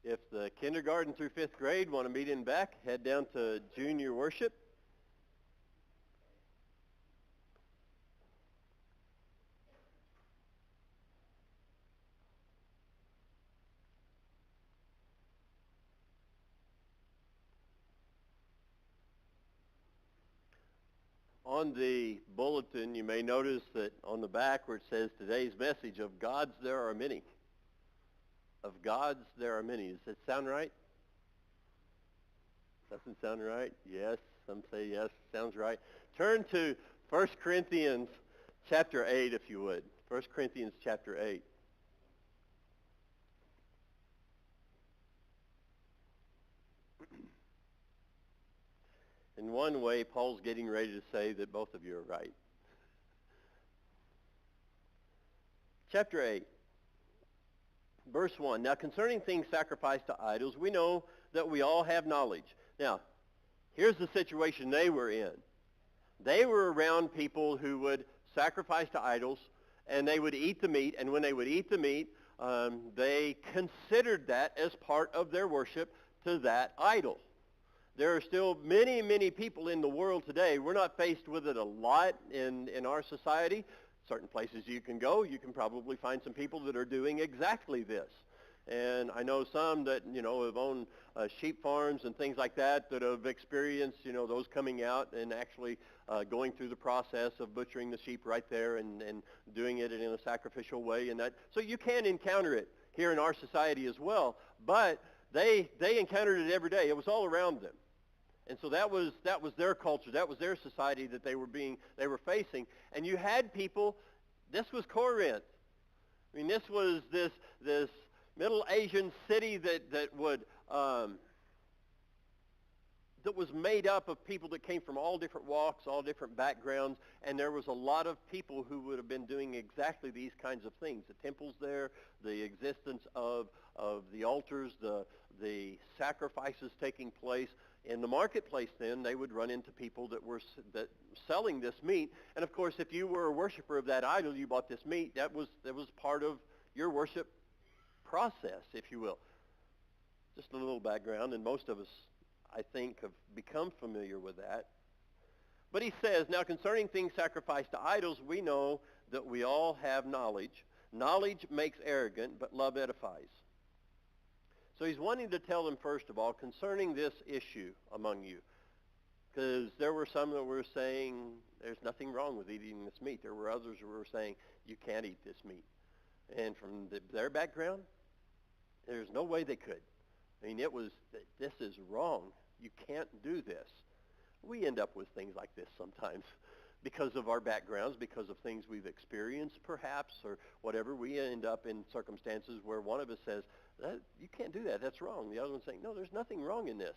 If the kindergarten through fifth grade want to meet in back, head down to junior worship. On the bulletin, you may notice that on the back where it says today's message, of gods there are many. Of gods there are many. Does that sound right? Doesn't sound right? Yes. Some say yes. Sounds right. Turn to 1 Corinthians chapter 8, if you would. 1 Corinthians chapter 8. In one way, Paul's getting ready to say that both of you are right. Chapter 8, verse 1. Now concerning things sacrificed to idols, we know that we all have knowledge. Now, here's the situation they were in. They were around people who would sacrifice to idols, and they would eat the meat, and when they would eat the meat, they considered that as part of their worship to that idol. There are still many, many people in the world today. We're not faced with it a lot in our society. Certain places you can go, you can probably find some people that are doing exactly this. And I know some that, have owned sheep farms and things like that have experienced, those coming out and actually going through the process of butchering the sheep right there and doing it in a sacrificial way. And that, so you can encounter it here in our society as well. But they encountered it every day. It was all around them. And so that was their culture. That was their society that they were facing. And you had people, this was Corinth. I mean, this was this Middle Asian city that was made up of people that came from all different walks, all different backgrounds, and there was a lot of people who would have been doing exactly these kinds of things. The temples there, the existence of the altars, the sacrifices taking place. In the marketplace then, they would run into people that were selling this meat. And of course, if you were a worshiper of that idol, you bought this meat, that was part of your worship process, if you will. Just a little background, and most of us, I think, have become familiar with that. But he says, now concerning things sacrificed to idols, we know that we all have knowledge. Knowledge makes arrogant, but love edifies. So he's wanting to tell them, first of all, concerning this issue among you. Because there were some that were saying, there's nothing wrong with eating this meat. There were others who were saying, you can't eat this meat. And from their background, there's no way they could. I mean, it was, this is wrong. You can't do this. We end up with things like this sometimes because of our backgrounds, because of things we've experienced perhaps, or whatever. We end up in circumstances where one of us says, you can't do that. That's wrong. The other one's saying, no, there's nothing wrong in this.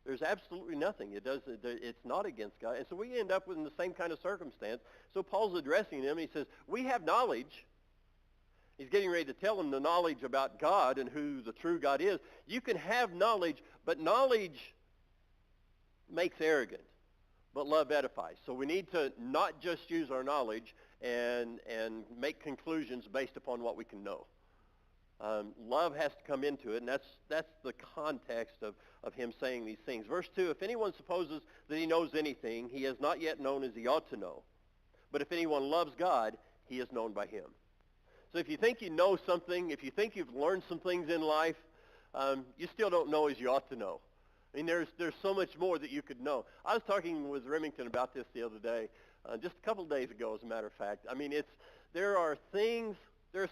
There's absolutely nothing. It's not against God. And so we end up with the same kind of circumstance. So Paul's addressing them, and he says, we have knowledge. He's getting ready to tell them the knowledge about God and who the true God is. You can have knowledge, but knowledge makes arrogant, but love edifies. So we need to not just use our knowledge and make conclusions based upon what we can know. Love has to come into it, and that's the context of him saying these things. Verse 2, if anyone supposes that he knows anything, he has not yet known as he ought to know. But if anyone loves God, he is known by him. So if you think you know something, if you think you've learned some things in life, you still don't know as you ought to know. I mean, there's so much more that you could know. I was talking with Remington about this the other day, just a couple of days ago, as a matter of fact. I mean, there are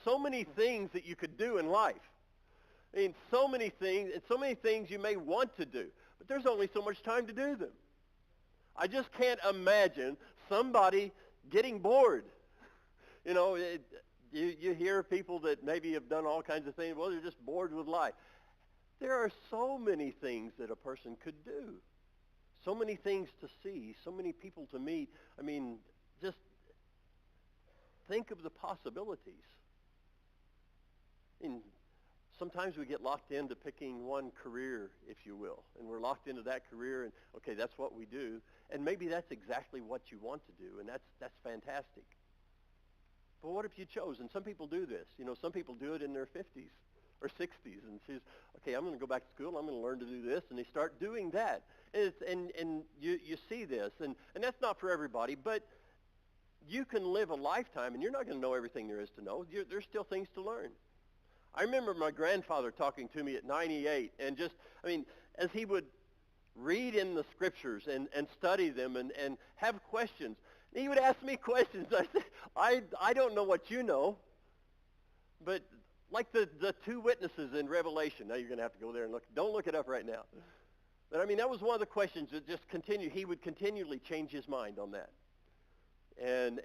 so many things that you could do in life. I mean, so many things you may want to do, but there's only so much time to do them. I just can't imagine somebody getting bored. You hear people that maybe have done all kinds of things. Well, they're just bored with life. There are so many things that a person could do. So many things to see. So many people to meet. I mean, just think of the possibilities. I mean, sometimes we get locked into picking one career, if you will. And we're locked into that career, and okay, that's what we do. And maybe that's exactly what you want to do, and that's fantastic. But what if you chose? And some people do this. Some people do it in their 50s. or 60s. And she's, okay, I'm going to go back to school. I'm going to learn to do this. And they start doing that. And you see this. And that's not for everybody. But you can live a lifetime, and you're not going to know everything there is to know. There's still things to learn. I remember my grandfather talking to me at 98. And just, as he would read in the scriptures and study them and have questions, he would ask me questions. I said, I don't know what you know, but like the two witnesses in Revelation. Now you're going to have to go there and look. Don't look it up right now. But that was one of the questions that just continued. He would continually change his mind on that, and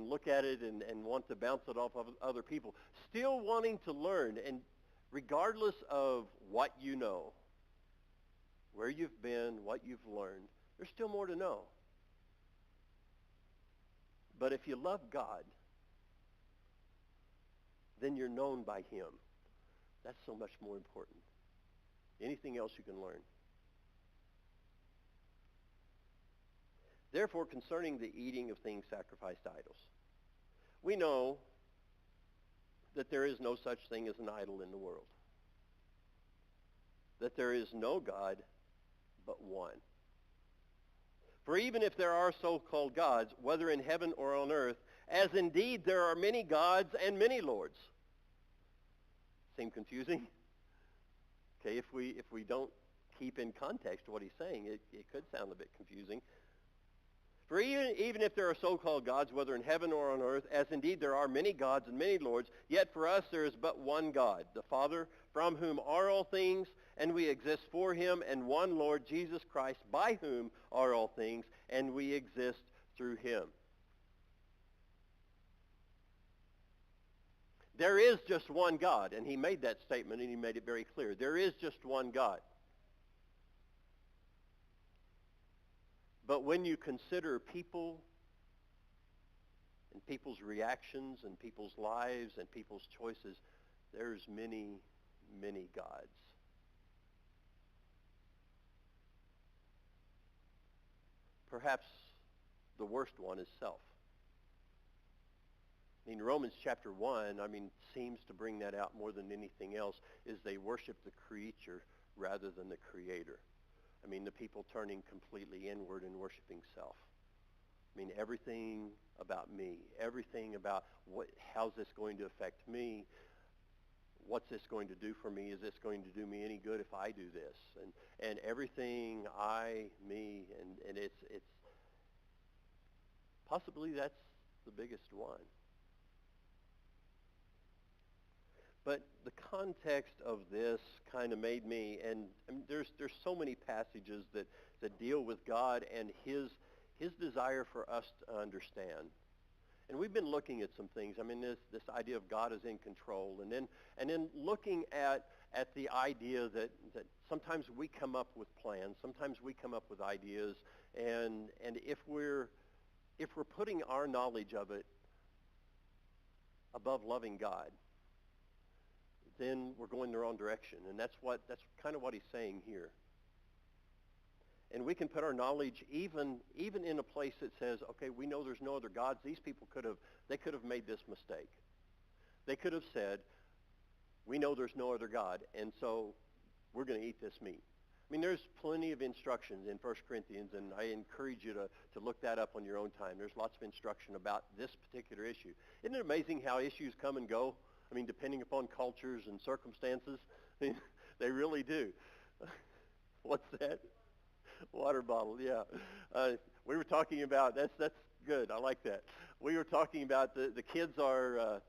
look at it and want to bounce it off of other people, still wanting to learn, and regardless of what you know, where you've been, what you've learned, there's still more to know. But if you love God, then you're known by him. That's so much more important. Anything else you can learn. Therefore, concerning the eating of things sacrificed to idols, we know that there is no such thing as an idol in the world. That there is no God but one. For even if there are so-called gods, whether in heaven or on earth, as indeed there are many gods and many lords. Seem confusing? Okay, if we don't keep in context what he's saying, it could sound a bit confusing. For even if there are so-called gods, whether in heaven or on earth, as indeed there are many gods and many lords, yet for us there is but one God, the Father, from whom are all things, and we exist for him, and one Lord, Jesus Christ, by whom are all things, and we exist through him. There is just one God, and he made that statement, and he made it very clear. There is just one God. But when you consider people and people's reactions and people's lives and people's choices, there's many, many gods. Perhaps the worst one is self. Romans chapter 1, seems to bring that out more than anything else, is they worship the creature rather than the creator. The people turning completely inward and worshiping self. Everything about me, everything about how's this going to affect me? What's this going to do for me? Is this going to do me any good if I do this? And everything me, and it's possibly that's the biggest one. But the context of this kind of made me, and there's so many passages that deal with God and his desire for us to understand. And we've been looking at some things. This idea of God is in control, and then looking at the idea that sometimes we come up with plans, sometimes we come up with ideas, and if we're putting our knowledge of it above loving God, then we're going the wrong direction. And that's kind of what he's saying here. And we can put our knowledge even in a place that says, okay, we know there's no other gods. These people could have made this mistake. They could have said, we know there's no other God, and so we're going to eat this meat. There's plenty of instructions in 1 Corinthians, and I encourage you to look that up on your own time. There's lots of instruction about this particular issue. Isn't it amazing how issues come and go? Depending upon cultures and circumstances. They really do. What's that? Water bottle, yeah. We were talking about, that's good, I like that. We were talking about the kids are,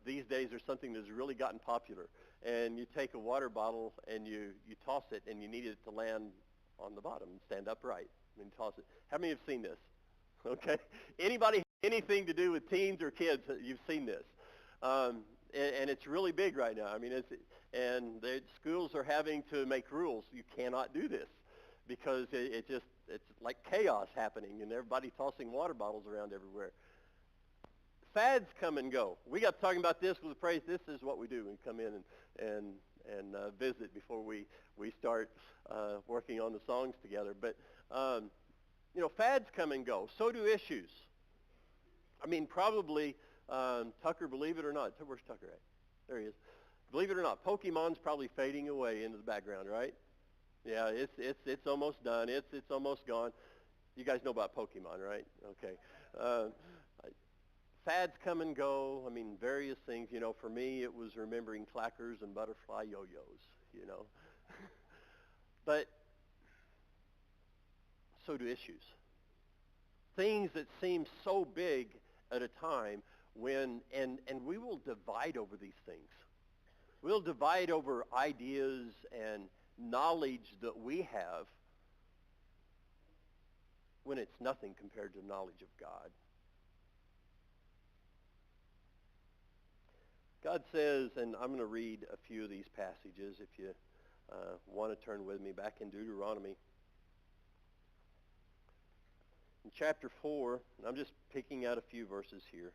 these days there's something that's really gotten popular. And you take a water bottle and you toss it, and you need it to land on the bottom and stand upright. Toss it. How many have seen this? Okay. Anybody have anything to do with teens or kids, you've seen this. And it's really big right now. And the schools are having to make rules. You cannot do this because it's like chaos happening, and everybody tossing water bottles around everywhere. Fads come and go. We got talking about this with the praise. This is what we do. We come in and visit before we start working on the songs together. But fads come and go. So do issues. Probably. Tucker, believe it or not. Where's Tucker at? There he is. Believe it or not, Pokemon's probably fading away into the background, right? Yeah, it's almost done. It's almost gone. You guys know about Pokemon, right? Okay. Fads come and go. I mean, various things. You know, for me, it was remembering clackers and butterfly yo-yos, you know. But so do issues. Things that seem so big at a time when, and we will divide over these things. We'll divide over ideas and knowledge that we have when it's nothing compared to the knowledge of God. God says, and I'm going to read a few of these passages if you want to turn with me back in Deuteronomy. In chapter 4, I'm just picking out a few verses here.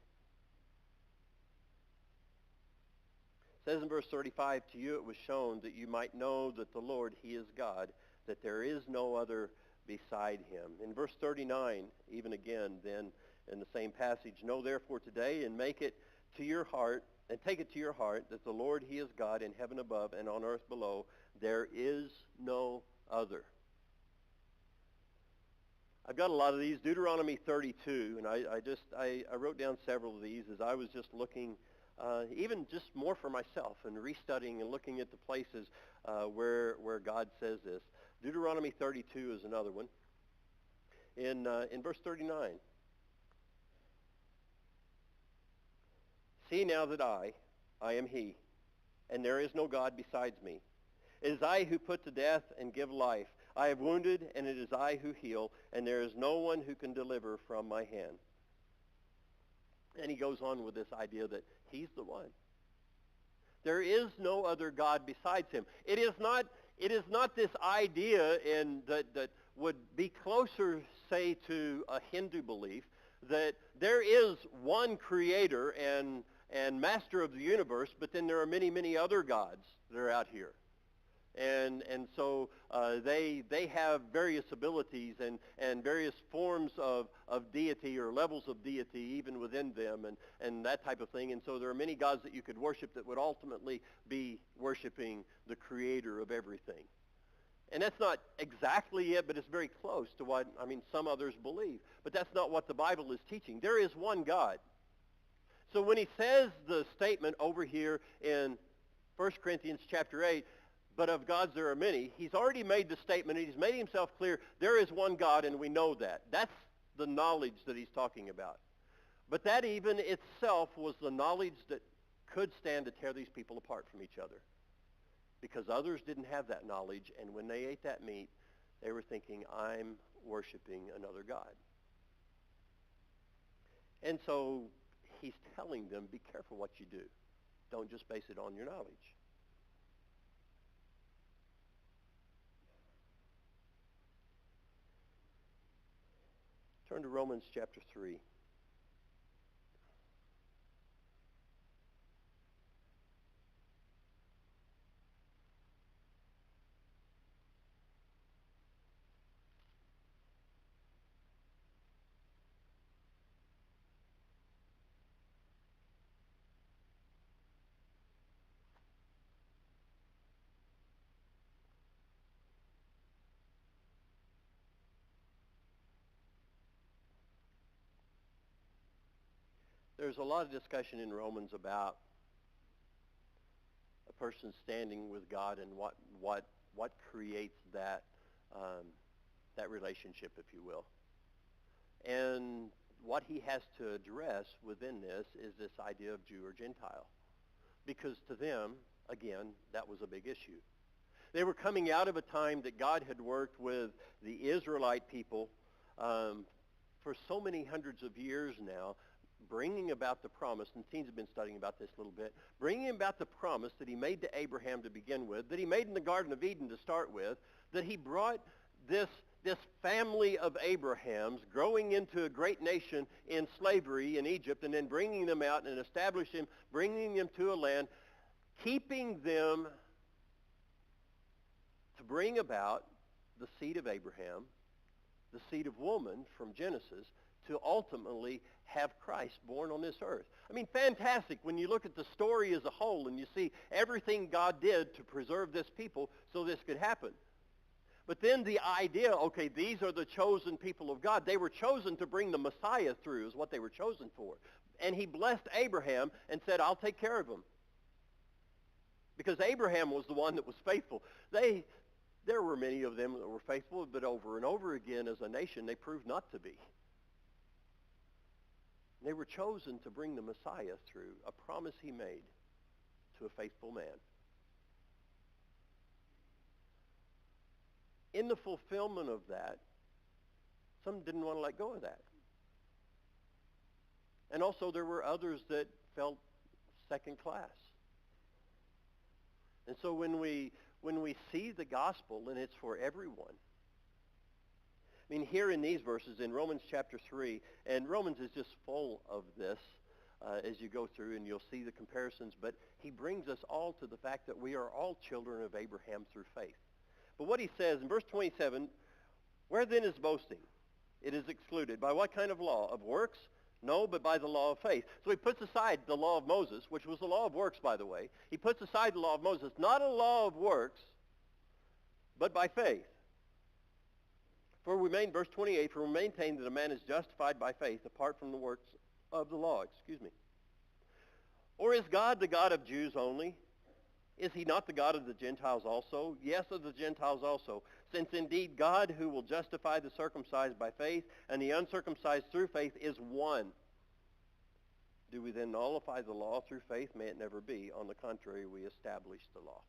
It says in verse 35, to you it was shown that you might know that the Lord, he is God, that there is no other beside him. In verse 39, even again, then in the same passage, know therefore today and make it to your heart, and take it to your heart, that the Lord, he is God in heaven above and on earth below. There is no other. I've got a lot of these. Deuteronomy 32, and I wrote down several of these as I was just looking, even just more for myself and restudying and looking at the places where God says this. Deuteronomy 32 is another one. In verse 39, see now that I am he, and there is no God besides me. It is I who put to death and give life. I have wounded, and it is I who heal, and there is no one who can deliver from my hand. And he goes on with this idea that he's the one. There is no other God besides him. It is not this idea that would be closer, say, to a Hindu belief, that there is one creator and master of the universe, but then there are many, many other gods that are out here. And so they have various abilities and various forms of deity or levels of deity even within them and that type of thing. And so there are many gods that you could worship that would ultimately be worshiping the creator of everything. And that's not exactly it, but it's very close to what, some others believe. But that's not what the Bible is teaching. There is one God. So when he says the statement over here in 1 Corinthians chapter 8, but of gods there are many, he's already made the statement, and he's made himself clear, there is one God, and we know that. That's the knowledge that he's talking about. But that even itself was the knowledge that could stand to tear these people apart from each other. Because others didn't have that knowledge, and when they ate that meat, they were thinking, I'm worshiping another God. And so he's telling them, be careful what you do. Don't just base it on your knowledge. Turn to Romans chapter 3. There's a lot of discussion in Romans about a person standing with God and what creates that relationship, if you will. And what he has to address within this is this idea of Jew or Gentile. Because to them, again, that was a big issue. They were coming out of a time that God had worked with the Israelite people for so many hundreds of years now, bringing about the promise, and teens have been studying about this a little bit, bringing about the promise that he made to Abraham to begin with, that he made in the Garden of Eden to start with, that he brought this family of Abrahams growing into a great nation in slavery in Egypt, and then bringing them out and establishing them, bringing them to a land, keeping them to bring about the seed of Abraham, the seed of woman from Genesis, to ultimately have Christ born on this earth. I mean, fantastic when you look at the story as a whole and you see everything God did to preserve this people so this could happen. But then the idea, okay, these are the chosen people of God. They were chosen to bring the Messiah through is what they were chosen for. And he blessed Abraham and said, I'll take care of him. Because Abraham was the one that was faithful. There were many of them that were faithful, but over and over again as a nation, they proved not to be. They were chosen to bring the Messiah through, a promise he made to a faithful man. In the fulfillment of that, some didn't want to let go of that. And also there were others that felt second class. And so when we see the gospel, and it's for everyone. I mean, here in these verses, in Romans chapter 3, and Romans is just full of this as you go through, and you'll see the comparisons, but he brings us all to the fact that we are all children of Abraham through faith. But what he says in verse 27, where then is boasting? It is excluded. By what kind of law? Of works? No, but by the law of faith. So he puts aside the law of Moses, which was the law of works, by the way. He puts aside the law of Moses, not a law of works, but by faith. Verse 28, for we maintain that a man is justified by faith apart from the works of the law. Or is God the God of Jews only? Is he not the God of the Gentiles also? Yes, of the Gentiles also. Since indeed God who will justify the circumcised by faith and the uncircumcised through faith is one. Do we then nullify the law through faith? May it never be. On the contrary, we establish the law.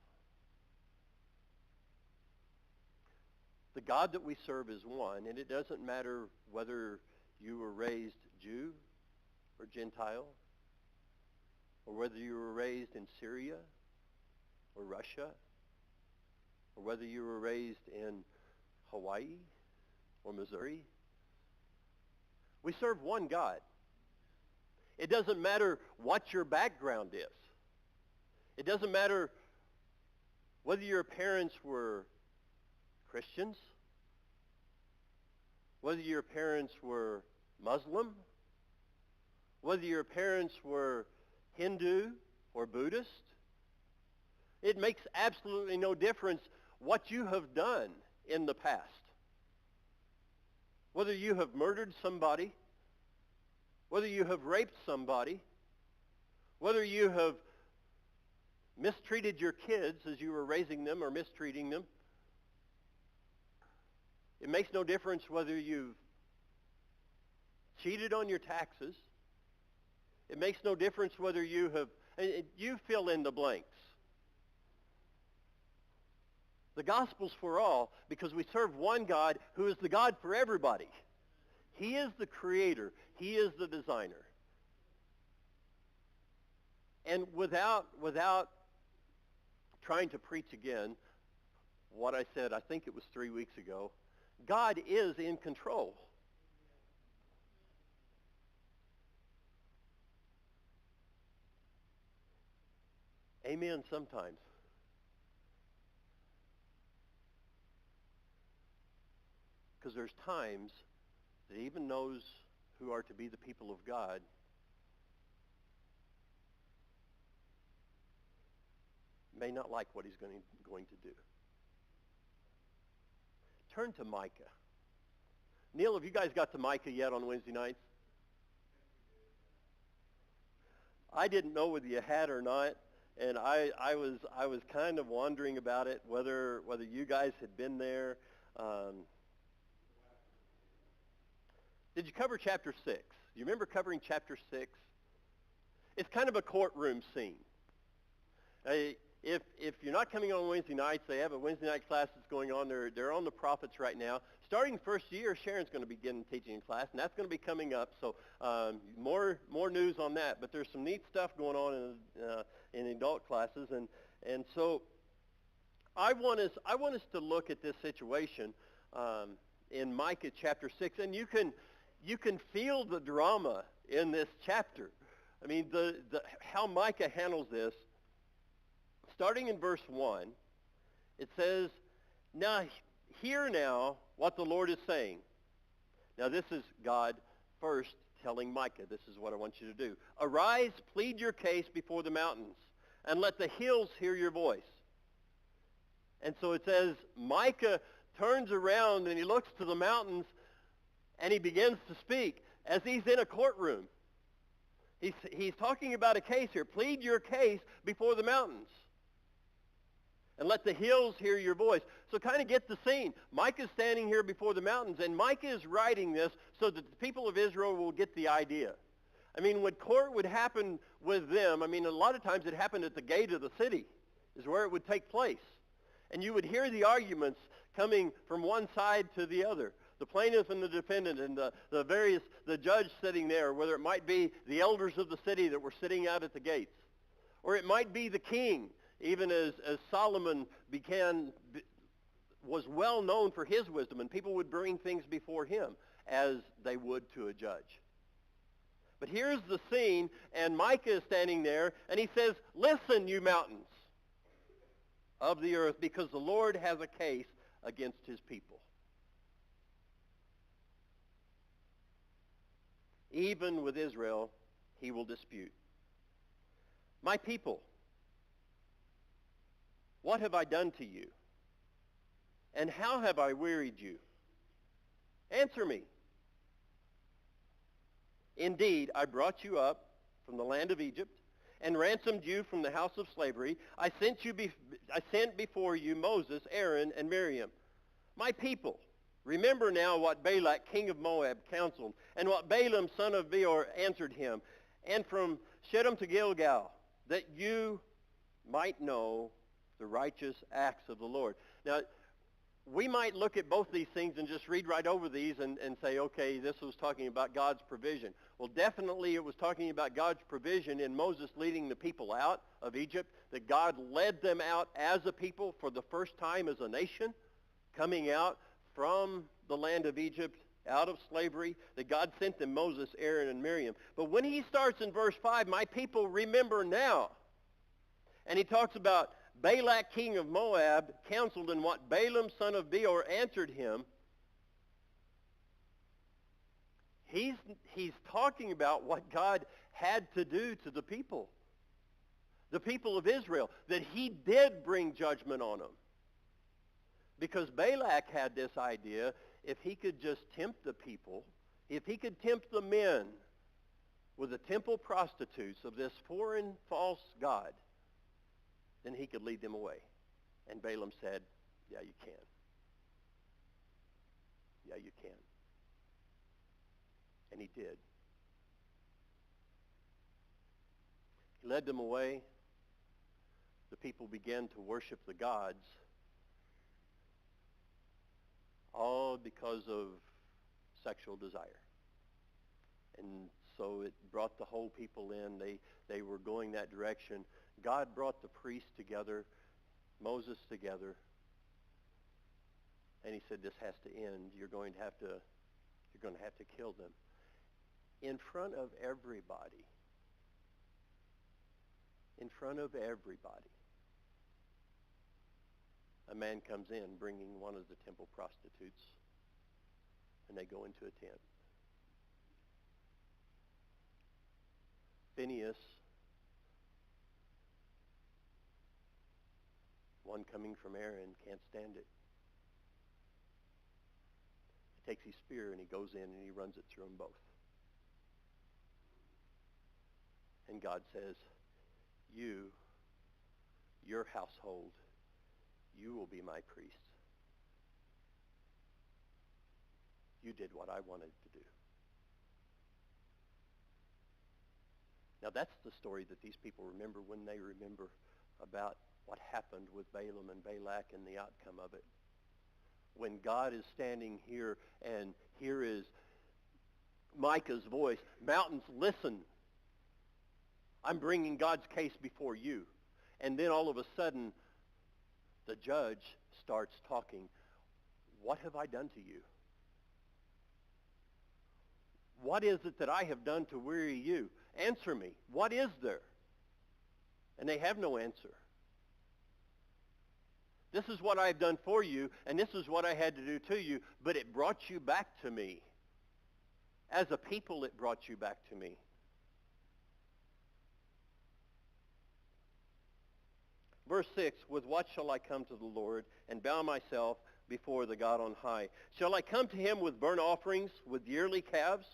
The God that we serve is one, and it doesn't matter whether you were raised Jew or Gentile, or whether you were raised in Syria or Russia, or whether you were raised in Hawaii or Missouri. We serve one God. It doesn't matter what your background is. It doesn't matter whether your parents were Christians, whether your parents were Muslim, whether your parents were Hindu or Buddhist. It makes absolutely no difference what you have done in the past. Whether you have murdered somebody, whether you have raped somebody, whether you have mistreated your kids as you were raising them or mistreating them. It makes no difference whether you've cheated on your taxes. It makes no difference whether you fill in the blanks. The gospel's for all because we serve one God who is the God for everybody. He is the creator. He is the designer. And without trying to preach again what I said, I think it was 3 weeks ago, God is in control. Amen sometimes. Because there's times that even those who are to be the people of God may not like what he's going to do. Turn to Micah. Neil, have you guys got to Micah yet on Wednesday nights? I didn't know whether you had or not, and I was kind of wondering about it, whether you guys had been there. Did you cover chapter 6? Do you remember covering chapter 6? It's kind of a courtroom scene. If you're not coming on Wednesday nights, they have a Wednesday night class that's going on. They're on the prophets right now. Starting first year, Sharon's going to begin teaching in class, and that's going to be coming up. So more news on that. But there's some neat stuff going on in adult classes, and so I want us to look at this situation in Micah chapter 6, and you can feel the drama in this chapter. I mean, how Micah handles this. Starting in verse 1, it says, "Now, hear now what the Lord is saying." Now, this is God first telling Micah, this is what I want you to do. Arise, plead your case before the mountains, and let the hills hear your voice. And so it says Micah turns around and he looks to the mountains and he begins to speak as he's in a courtroom. He's talking about a case here. Plead your case before the mountains. And let the hills hear your voice. So kind of get the scene. Micah's standing here before the mountains, and Micah is writing this so that the people of Israel will get the idea. I mean, when court would happen with them, I mean, a lot of times it happened at the gate of the city is where it would take place. And you would hear the arguments coming from one side to the other. The plaintiff and the defendant and the judge sitting there, whether it might be the elders of the city that were sitting out at the gates. Or it might be the king, even as Solomon was well known for his wisdom, and people would bring things before him as they would to a judge. But here's the scene, and Micah is standing there, and he says, listen, you mountains of the earth, because the Lord has a case against his people. Even with Israel, he will dispute. My people, what have I done to you? And how have I wearied you? Answer me. Indeed, I brought you up from the land of Egypt and ransomed you from the house of slavery. I sent before you Moses, Aaron, and Miriam. My people, remember now what Balak, king of Moab, counseled, and what Balaam, son of Beor, answered him, and from Shittim to Gilgal, that you might know the righteous acts of the Lord. Now, we might look at both these things and just read right over these and say, okay, this was talking about God's provision. Well, definitely it was talking about God's provision in Moses leading the people out of Egypt, that God led them out as a people for the first time as a nation, coming out from the land of Egypt, out of slavery, that God sent them Moses, Aaron, and Miriam. But when he starts in verse 5, my people remember now, and he talks about Balak, king of Moab, counseled, and what Balaam, son of Beor, answered him. He's talking about what God had to do to the people of Israel, that he did bring judgment on them. Because Balak had this idea, if he could just tempt the people, if he could tempt the men with the temple prostitutes of this foreign false god, then he could lead them away. And Balaam said, yeah, you can. Yeah, you can. And he did. He led them away. The people began to worship the gods, all because of sexual desire. And so it brought the whole people in. They were going that direction. God brought the priests together, Moses together, and he said, this has to end. You're going to have to kill them. In front of everybody. In front of everybody. A man comes in bringing one of the temple prostitutes, and they go into a tent. Phinehas, one coming from Aaron, can't stand it. He takes his spear and he goes in and he runs it through them both. And God says, your household, you will be my priests. You did what I wanted to do. Now that's the story that these people remember when they remember about what happened with Balaam and Balak and the outcome of it. When God is standing here and here is Micah's voice, mountains, listen. I'm bringing God's case before you. And then all of a sudden, the judge starts talking. What have I done to you? What is it that I have done to weary you? Answer me. What is there? And they have no answer. This is what I have done for you, and this is what I had to do to you, but it brought you back to me. As a people, it brought you back to me. Verse 6, with what shall I come to the Lord and bow myself before the God on high? Shall I come to him with burnt offerings, with yearly calves?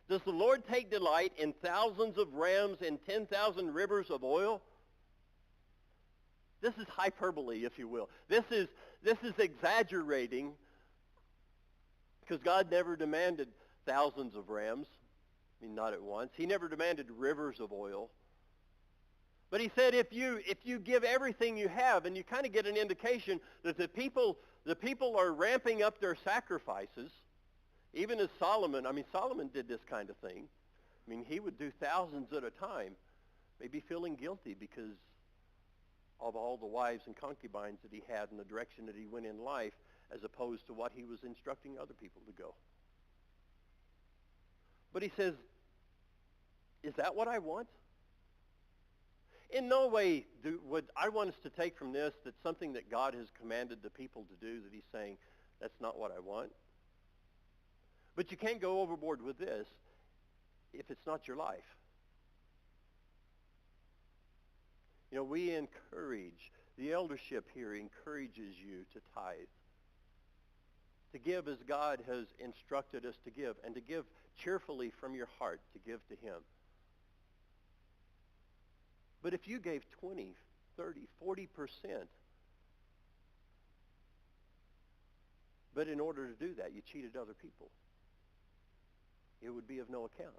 Does the Lord take delight in thousands of rams and 10,000 rivers of oil? This is hyperbole, if you will. This is exaggerating, because God never demanded thousands of rams. I mean, not at once. He never demanded rivers of oil. But he said, if you give everything you have, and you kind of get an indication that the people are ramping up their sacrifices, even as Solomon did this kind of thing. I mean, he would do thousands at a time, maybe feeling guilty because of all the wives and concubines that he had and the direction that he went in life, as opposed to what he was instructing other people to go. But he says, is that what I want? In no way would I want us to take from this that something that God has commanded the people to do, that he's saying, that's not what I want. But you can't go overboard with this if it's not your life. You know, we encourage, the eldership here encourages you to tithe, to give as God has instructed us to give, and to give cheerfully from your heart, to give to him. But if you gave 20, 30, 40%, but in order to do that, you cheated other people, it would be of no account.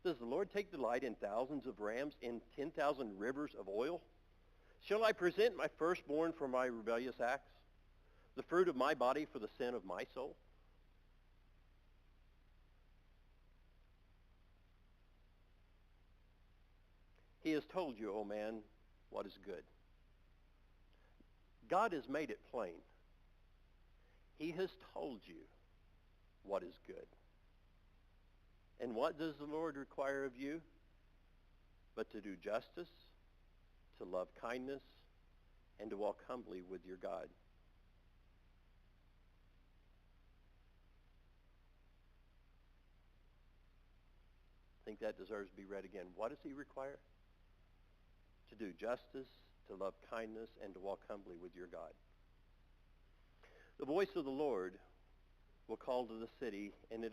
Does the Lord take delight in thousands of rams, in 10,000 rivers of oil? Shall I present my firstborn for my rebellious acts, the fruit of my body for the sin of my soul? He has told you, O man, what is good. God has made it plain. He has told you what is good. And what does the Lord require of you? But to do justice, to love kindness, and to walk humbly with your God. I think that deserves to be read again. What does he require? To do justice, to love kindness, and to walk humbly with your God. The voice of the Lord will call to the city, and it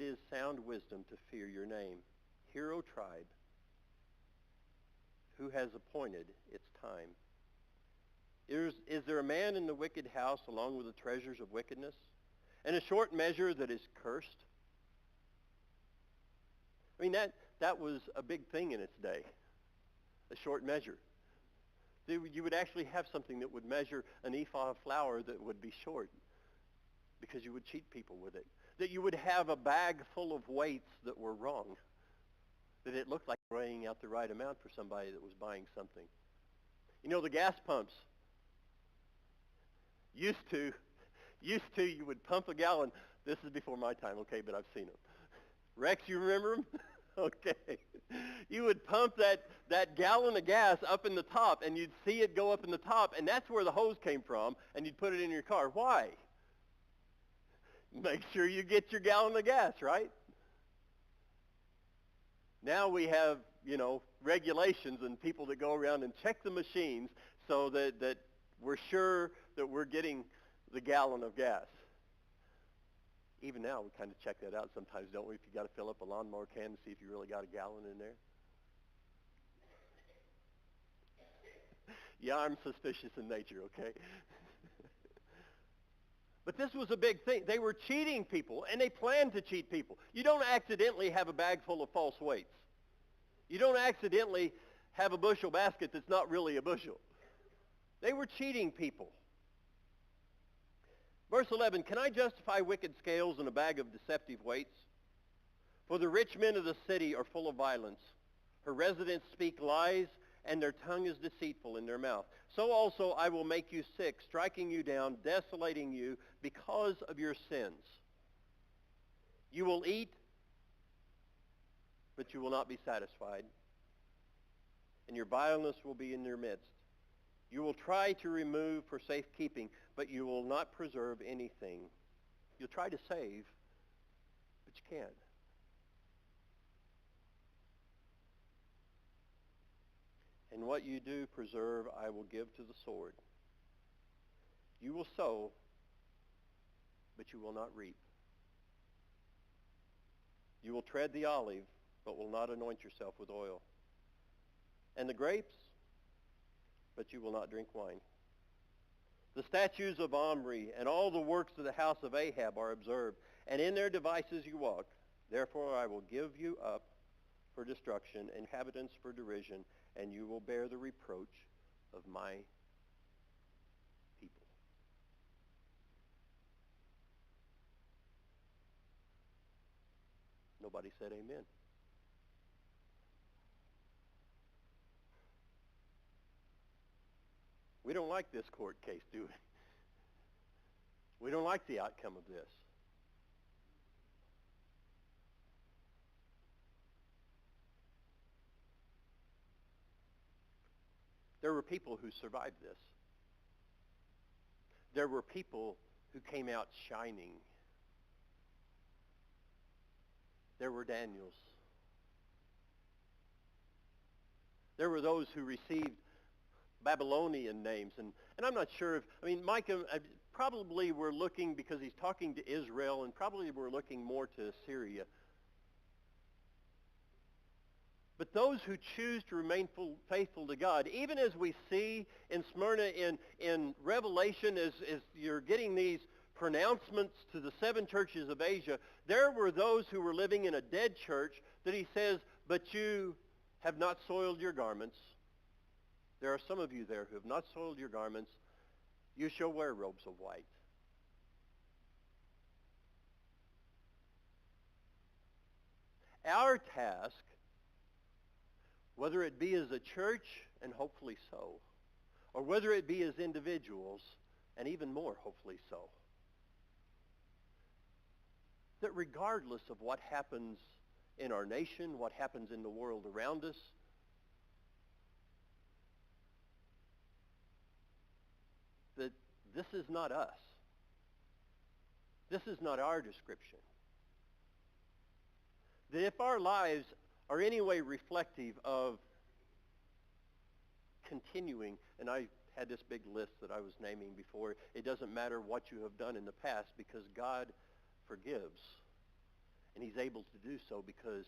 is sound wisdom to fear your name. Hear, O tribe, who has appointed its time. Is there a man in the wicked house along with the treasures of wickedness, and a short measure that is cursed? I mean, that was a big thing in its day, a short measure. You would actually have something that would measure an ephah of flour that would be short, because you would cheat people with it. That you would have a bag full of weights that were wrong, that it looked like weighing out the right amount for somebody that was buying something. You know, the gas pumps used to you would pump a gallon. This is before my time, okay, but I've seen them. Rex, you remember them? Okay. You would pump that gallon of gas up in the top, and you'd see it go up in the top, and that's where the hose came from, and you'd put it in your car. Why? Make sure you get your gallon of gas, right? Now we have, regulations and people that go around and check the machines so that we're sure that we're getting the gallon of gas. Even now, we kind of check that out sometimes, don't we? If you got to fill up a lawnmower can to see if you really got a gallon in there. Yeah, I'm suspicious in nature, okay? But this was a big thing. They were cheating people, and they planned to cheat people. You don't accidentally have a bag full of false weights. You don't accidentally have a bushel basket that's not really a bushel. They were cheating people. Verse 11, can I justify wicked scales in a bag of deceptive weights? For the rich men of the city are full of violence. Her residents speak lies, and their tongue is deceitful in their mouth. So also I will make you sick, striking you down, desolating you because of your sins. You will eat, but you will not be satisfied, and your vileness will be in your midst. You will try to remove for safekeeping, but you will not preserve anything. You'll try to save, but you can't. And what you do preserve, I will give to the sword. You will sow, but you will not reap. You will tread the olive, but will not anoint yourself with oil. And the grapes, but you will not drink wine. The statues of Omri and all the works of the house of Ahab are observed, and in their devices you walk. Therefore I will give you up for destruction, inhabitants for derision, and you will bear the reproach of my people. Nobody said amen. We don't like this court case, do we? We don't like the outcome of this. There were people who survived this. There were people who came out shining. There were Daniels. There were those who received Babylonian names. And I'm not sure if, Micah, probably we're looking, because he's talking to Israel, and probably we're looking more to Assyria. But those who choose to remain faithful to God, even as we see in Smyrna in Revelation, as you're getting these pronouncements to the 7 churches of Asia, there were those who were living in a dead church that he says, but you have not soiled your garments. There are some of you there who have not soiled your garments. You shall wear robes of white. Our task, whether it be as a church, and hopefully so, or whether it be as individuals, and even more hopefully so, that regardless of what happens in our nation, what happens in the world around us, that this is not us. This is not our description. That if our lives are any way reflective of continuing, and I had this big list that I was naming before, it doesn't matter what you have done in the past, because God forgives. And he's able to do so because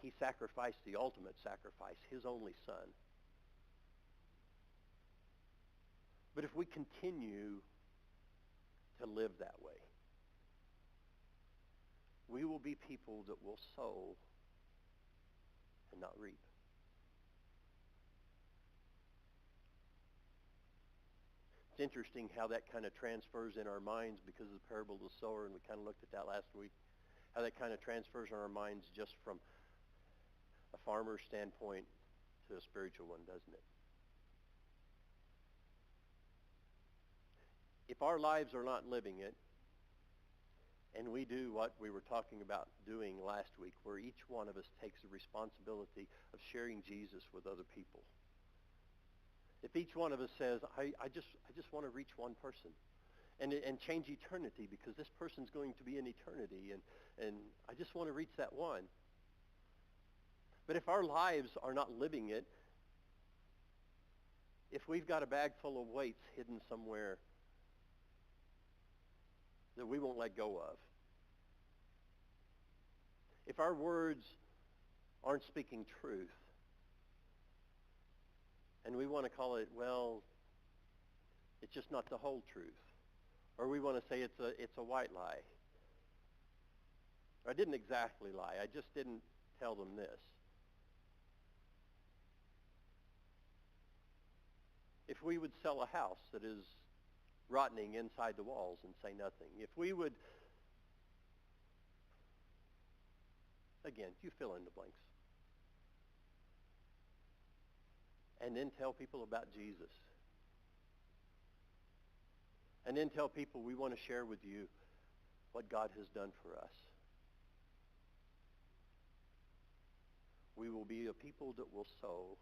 he sacrificed the ultimate sacrifice, his only son. But if we continue to live that way, we will be people that will sow and not reap. It's interesting how that kind of transfers in our minds because of the parable of the sower, and we kind of looked at that last week, how that kind of transfers in our minds just from a farmer's standpoint to a spiritual one, doesn't it? If our lives are not living it, and we do what we were talking about doing last week, where each one of us takes the responsibility of sharing Jesus with other people. If each one of us says, I just want to reach one person and change eternity, because this person's going to be in eternity, and I just want to reach that one. But if our lives are not living it, if we've got a bag full of weights hidden somewhere that we won't let go of, if our words aren't speaking truth, and we want to call it, well, it's just not the whole truth, or we want to say it's a white lie, or I didn't exactly lie, I just didn't tell them this. If we would sell a house that is rotting inside the walls and say nothing, if we would, again, you fill in the blanks, and then tell people about Jesus, and then tell people we want to share with you what God has done for us, we will be a people that will sow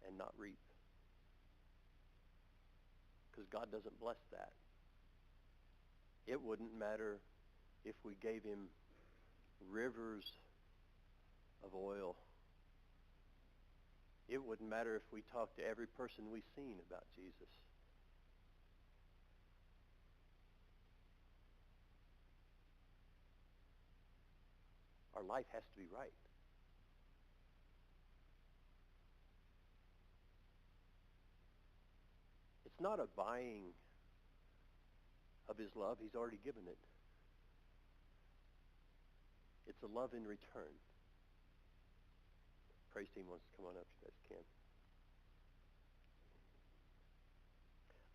and not reap. because God doesn't bless that. It wouldn't matter if we gave him rivers of oil. It wouldn't matter if we talked to every person we've seen about Jesus. Our life has to be right. It's not a buying of his love. He's already given it. It's a love in return. Praise team wants to come on up. You guys can.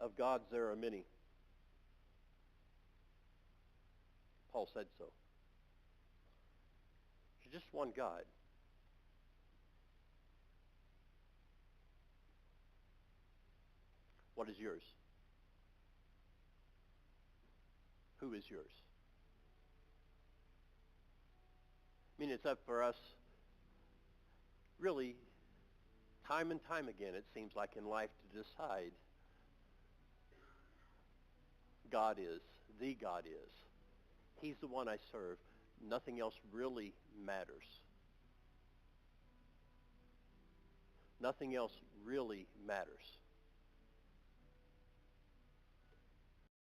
Of gods there are many. Paul said so. There's just one God. What is yours? Who is yours? I mean, it's up for us, really, time and time again, it seems like in life, to decide God is, the God is. He's the one I serve. Nothing else really matters. Nothing else really matters.